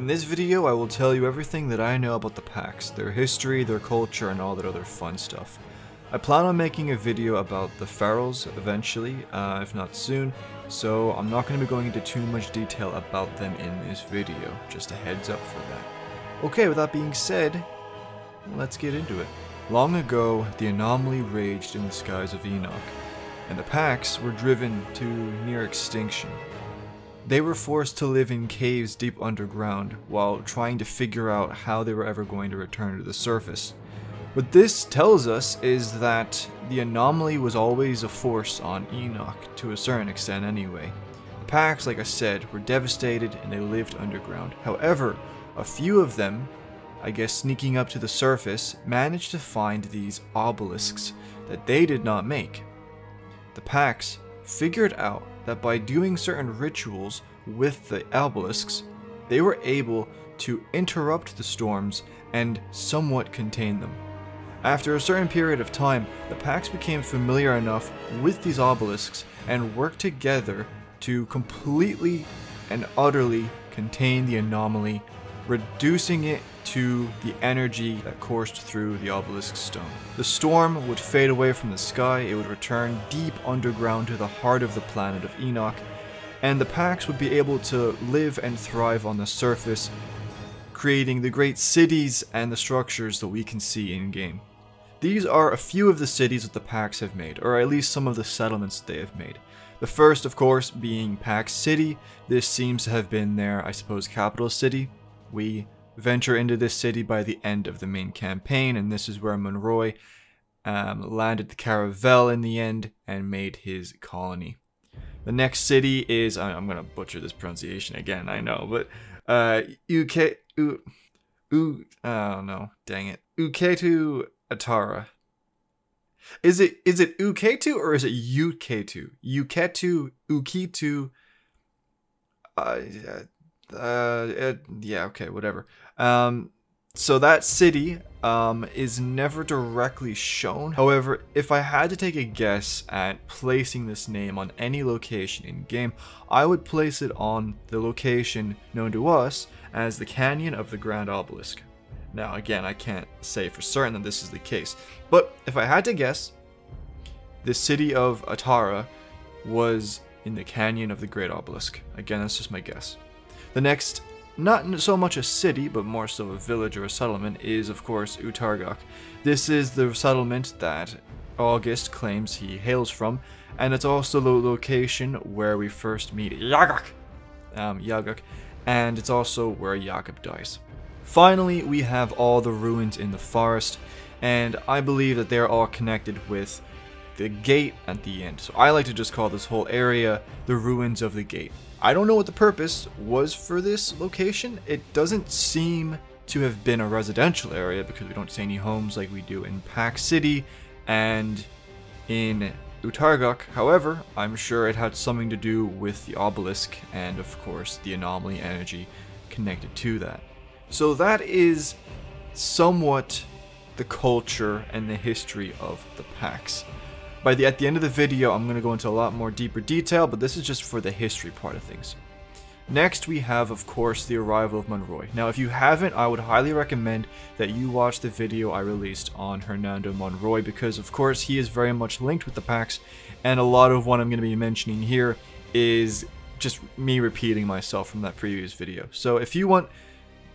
In this video, I will tell you everything that I know about the Pax, their history, their culture, and all that other fun stuff. I plan on making a video about the Ferals eventually, if not soon, so I'm not going to be going into too much detail about them in this video, just a heads up for that. Okay, with that being said, let's get into it. Long ago, the anomaly raged in the skies of Enoch, and the Pax were driven to near extinction. They were forced to live in caves deep underground while trying to figure out how they were ever going to return to the surface. What this tells us is that the anomaly was always a force on Enoch, to a certain extent anyway. The Pax, like I said, were devastated and they lived underground. However, a few of them, I guess sneaking up to the surface, managed to find these obelisks that they did not make. The Pax figured out that by doing certain rituals with the obelisks, they were able to interrupt the storms and somewhat contain them. After a certain period of time, the Pax became familiar enough with these obelisks and worked together to completely and utterly contain the anomaly, reducing it to the energy that coursed through the obelisk stone. The storm would fade away from the sky, it would return deep underground to the heart of the planet of Enoch, and the Pax would be able to live and thrive on the surface, creating the great cities and the structures that we can see in-game. These are a few of the cities that the Pax have made, or at least some of the settlements that they have made. The first, of course, being Pax City. This seems to have been their, I suppose, capital city. We venture into this city by the end of the main campaign, and this is where Monroy landed the Caravel in the end and made his colony. The next city is, I'm gonna butcher this pronunciation again, I know, but oh no, dang it, Uketu Atara. Is it Uketu or is it Uketu? Uketu, Ukitu. Yeah, okay, whatever. So that city is never directly shown. However, if I had to take a guess at placing this name on any location in game, I would place it on the location known to us as the Canyon of the Grand Obelisk. Now, again, I can't say for certain that this is the case, but if I had to guess, the city of Atara was in the Canyon of the Great Obelisk. Again, that's just my guess. The next, not so much a city, but more so a village or a settlement, is of course Utargok. This is the settlement that August claims he hails from, and it's also the location where we first meet Yagok, and it's also where Jakob dies. Finally, we have all the ruins in the forest, and I believe that they're all connected with the gate at the end. So I like to just call this whole area the ruins of the gate. I don't know what the purpose was for this location. It doesn't seem to have been a residential area because we don't see any homes like we do in Pax City and in Utargok. However, I'm sure it had something to do with the obelisk and of course the anomaly energy connected to that. So that is somewhat the culture and the history of the Pax. At the end of the video, I'm going to go into a lot more deeper detail, but this is just for the history part of things. Next, we have, of course, the arrival of Monroy. Now, if you haven't, I would highly recommend that you watch the video I released on Hernando Monroy, because, of course, he is very much linked with the Pax, and a lot of what I'm going to be mentioning here is just me repeating myself from that previous video. So, if you want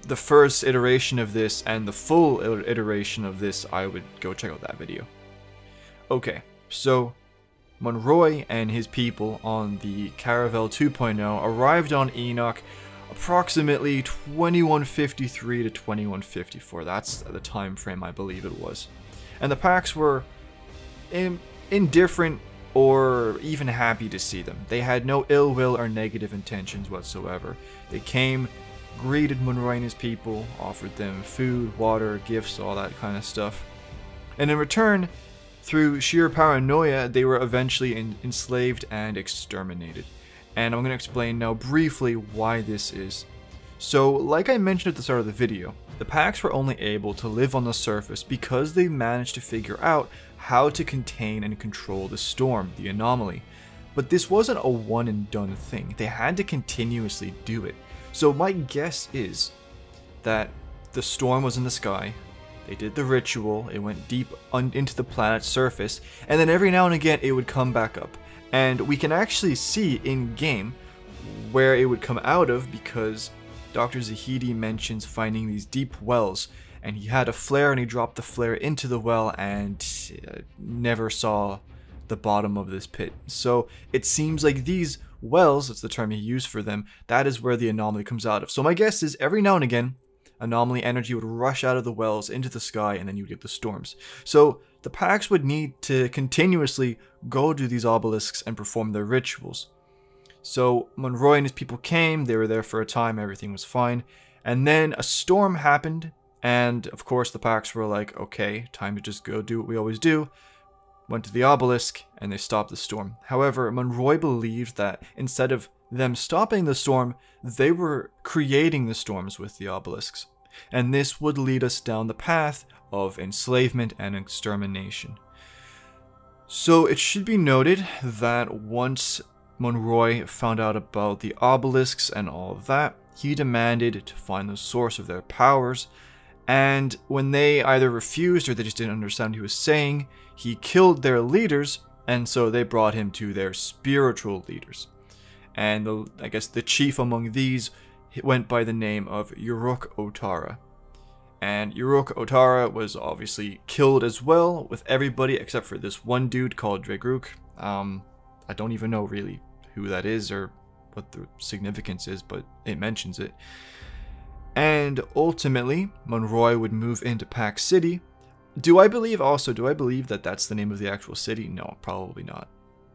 the first iteration of this and the full iteration of this, I would go check out that video. Okay. So, Monroy and his people on the Caravel 2.0 arrived on Enoch approximately 2153 to 2154. That's the time frame I believe it was. And the Pax were indifferent or even happy to see them. They had no ill will or negative intentions whatsoever. They came, greeted Monroy and his people, offered them food, water, gifts, all that kind of stuff. And in return, through sheer paranoia, they were eventually enslaved and exterminated. And I'm going to explain now briefly why this is. So, like I mentioned at the start of the video, the Pax were only able to live on the surface because they managed to figure out how to contain and control the storm, the anomaly. But this wasn't a one and done thing. They had to continuously do it. So my guess is that the storm was in the sky, they did the ritual, it went deep into the planet's surface, and then every now and again it would come back up. And we can actually see in-game where it would come out of, because Dr. Zahedi mentions finding these deep wells, and he had a flare and he dropped the flare into the well and never saw the bottom of this pit. So it seems like these wells, that's the term he used for them, that is where the anomaly comes out of. So my guess is every now and again, anomaly energy would rush out of the wells into the sky, and then you get the storms. So the Pax would need to continuously go to these obelisks and perform their rituals. So Monroy and his people came, they were there for a time, everything was fine, and then a storm happened, and of course the Pax were like, okay, time to just go do what we always do. Went to the obelisk, and they stopped the storm. However, Monroy believed that instead of them stopping the storm, they were creating the storms with the obelisks. And this would lead us down the path of enslavement and extermination. So it should be noted that once Monroy found out about the obelisks and all of that, he demanded to find the source of their powers, and when they either refused or they just didn't understand what he was saying, he killed their leaders, and so they brought him to their spiritual leaders. And I guess the chief among these went by the name of Uruk Otara. And Uruk Otara was obviously killed as well, with everybody except for this one dude called Dregruk. I don't even know really who that is or what the significance is, but it mentions it. And ultimately, Monroy would move into Pax City. Do I believe that that's the name of the actual city? No, probably not.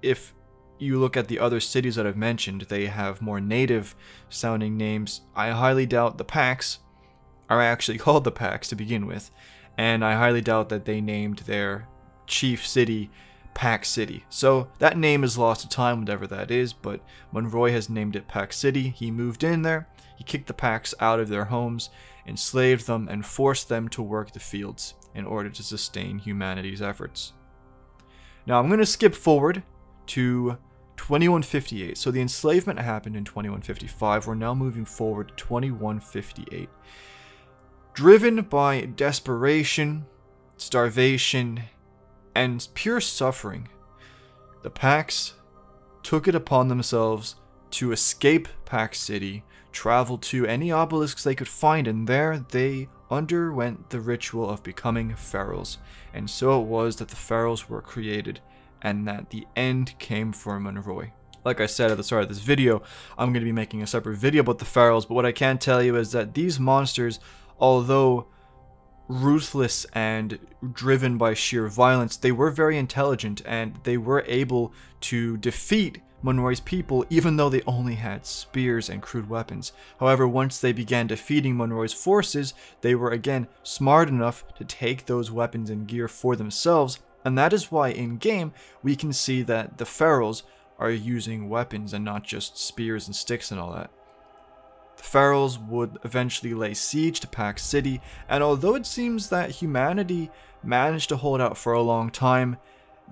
If you look at the other cities that I've mentioned, they have more native sounding names. I highly doubt the Pax are actually called the Pax to begin with, and I highly doubt that they named their chief city Pax City. So that name is lost to time, whatever that is, but Monroy has named it Pax City. He moved in there, he kicked the Pax out of their homes, enslaved them, and forced them to work the fields in order to sustain humanity's efforts. Now I'm going to skip forward to 2158. So the enslavement happened in 2155. We're now moving forward to 2158. Driven by desperation, starvation, and pure suffering, the Pax took it upon themselves to escape Pax City, travel to any obelisks they could find, and there they underwent the ritual of becoming pharaohs. And so it was that the pharaohs were created, and that the end came for Monroy. Like I said at the start of this video, I'm going to be making a separate video about the pharaohs, but what I can tell you is that these monsters, although ruthless and driven by sheer violence, they were very intelligent, and they were able to defeat Monroy's people even though they only had spears and crude weapons. However, once they began defeating Monroy's forces, they were again smart enough to take those weapons and gear for themselves, and that is why in game we can see that the pharaohs are using weapons and not just spears and sticks and all that. The pharaohs would eventually lay siege to Pax City, and although it seems that humanity managed to hold out for a long time,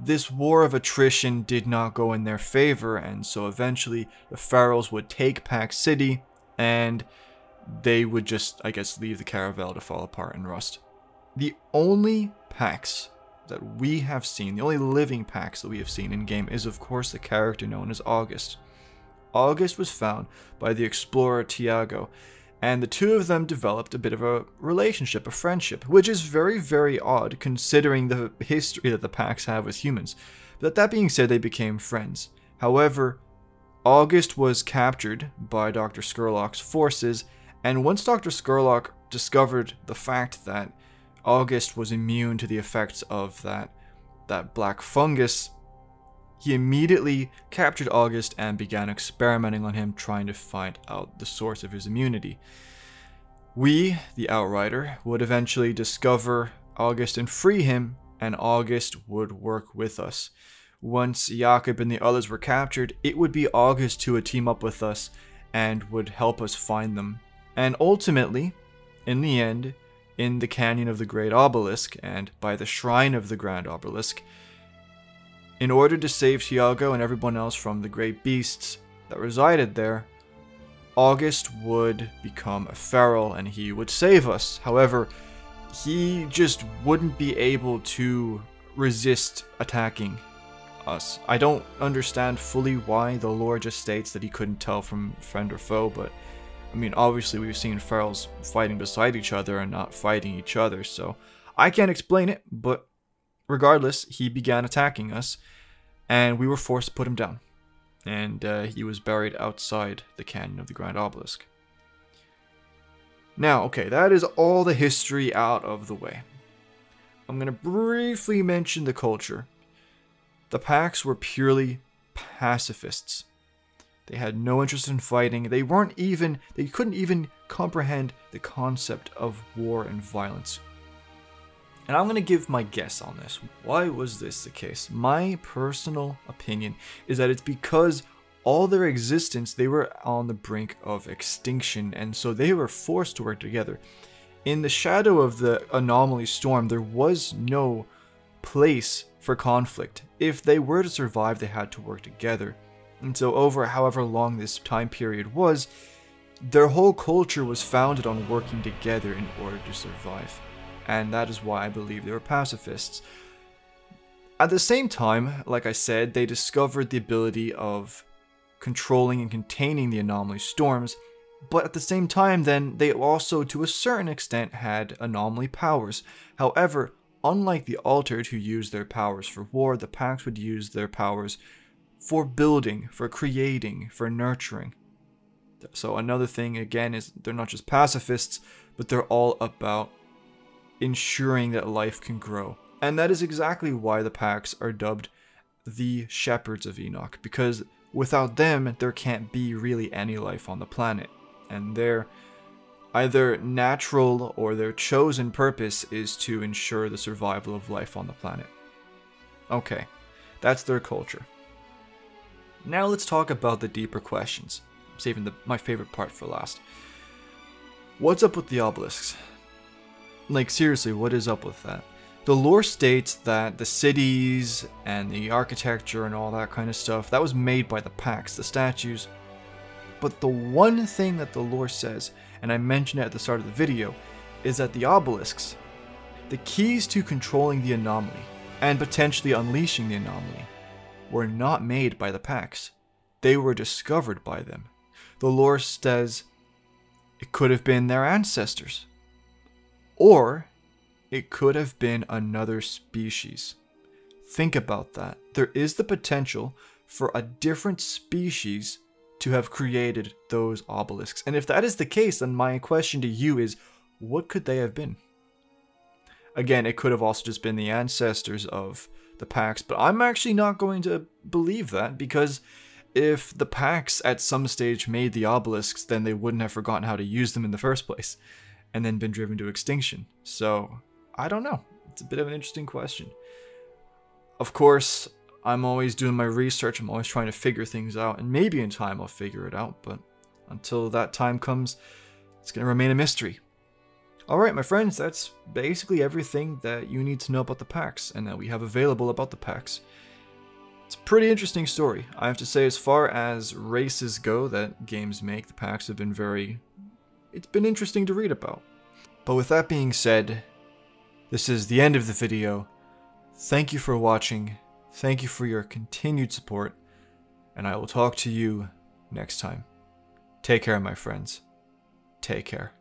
this war of attrition did not go in their favor, and so eventually the pharaohs would take Pax City, and they would just, I guess, leave the caravel to fall apart and rust. The only Pax that we have seen, the only living Pax that we have seen in game, is of course the character known as August. August was found by the explorer Tiago, and the two of them developed a bit of a relationship, a friendship, which is very, very odd considering the history that the Pax have with humans. But that being said, they became friends. However, August was captured by Dr. Skurlock's forces, and once Dr. Skurlock discovered the fact that August was immune to the effects of that black fungus, he immediately captured August and began experimenting on him, trying to find out the source of his immunity. We, the Outrider, would eventually discover August and free him, and August would work with us. Once Jakob and the others were captured, it would be August who would team up with us and would help us find them. And ultimately, in the end, in the Canyon of the Great Obelisk, and by the Shrine of the Grand Obelisk, in order to save Tiago and everyone else from the great beasts that resided there, August would become a feral and he would save us. However, he just wouldn't be able to resist attacking us. I don't understand fully why. The lore just states that he couldn't tell from friend or foe, but I mean, obviously we've seen ferals fighting beside each other and not fighting each other, so I can't explain it, but regardless, he began attacking us, and we were forced to put him down. And he was buried outside the canyon of the Grand Obelisk. Now, okay, that is all the history out of the way. I'm going to briefly mention the culture. The Pax were purely pacifists. They had no interest in fighting. They couldn't even comprehend the concept of war and violence. And I'm going to give my guess on this. Why was this the case? My personal opinion is that it's because all their existence, they were on the brink of extinction, and so they were forced to work together. In the shadow of the anomaly storm, there was no place for conflict. If they were to survive, they had to work together. And so over however long this time period was, their whole culture was founded on working together in order to survive. And that is why I believe they were pacifists. At the same time, like I said, they discovered the ability of controlling and containing the anomaly storms, but at the same time then, they also to a certain extent had anomaly powers. However, unlike the Altered who used their powers for war, the Pax would use their powers for building, for creating, for nurturing. So another thing again is they're not just pacifists, but they're all about ensuring that life can grow. And that is exactly why the Pax are dubbed the Shepherds of Enoch, because without them there can't be really any life on the planet. And their either natural or their chosen purpose is to ensure the survival of life on the planet. Okay, that's their culture. Now let's talk about the deeper questions. I'm saving my favorite part for last. What's up with the obelisks? Like seriously, what is up with that? The lore states that the cities and the architecture and all that kind of stuff, that was made by the Pax, the statues. But the one thing that the lore says, and I mentioned it at the start of the video, is that the obelisks, the keys to controlling the anomaly and potentially unleashing the anomaly, were not made by the Pax. They were discovered by them. The lore says it could have been their ancestors. Or it could have been another species. Think about that. There is the potential for a different species to have created those obelisks. And if that is the case, then my question to you is, what could they have been? Again, it could have also just been the ancestors of the Pax, but I'm actually not going to believe that, because if the Pax at some stage made the obelisks, then they wouldn't have forgotten how to use them in the first place, and then been driven to extinction. So, I don't know. It's a bit of an interesting question. Of course, I'm always doing my research, I'm always trying to figure things out, and maybe in time I'll figure it out, but until that time comes, it's going to remain a mystery. Alright my friends, that's basically everything that you need to know about the Pax, and that we have available about the Pax. It's a pretty interesting story. I have to say, as far as races go that games make, the Pax have been it's been interesting to read about. But with that being said, this is the end of the video. Thank you for watching, thank you for your continued support, and I will talk to you next time. Take care my friends, take care.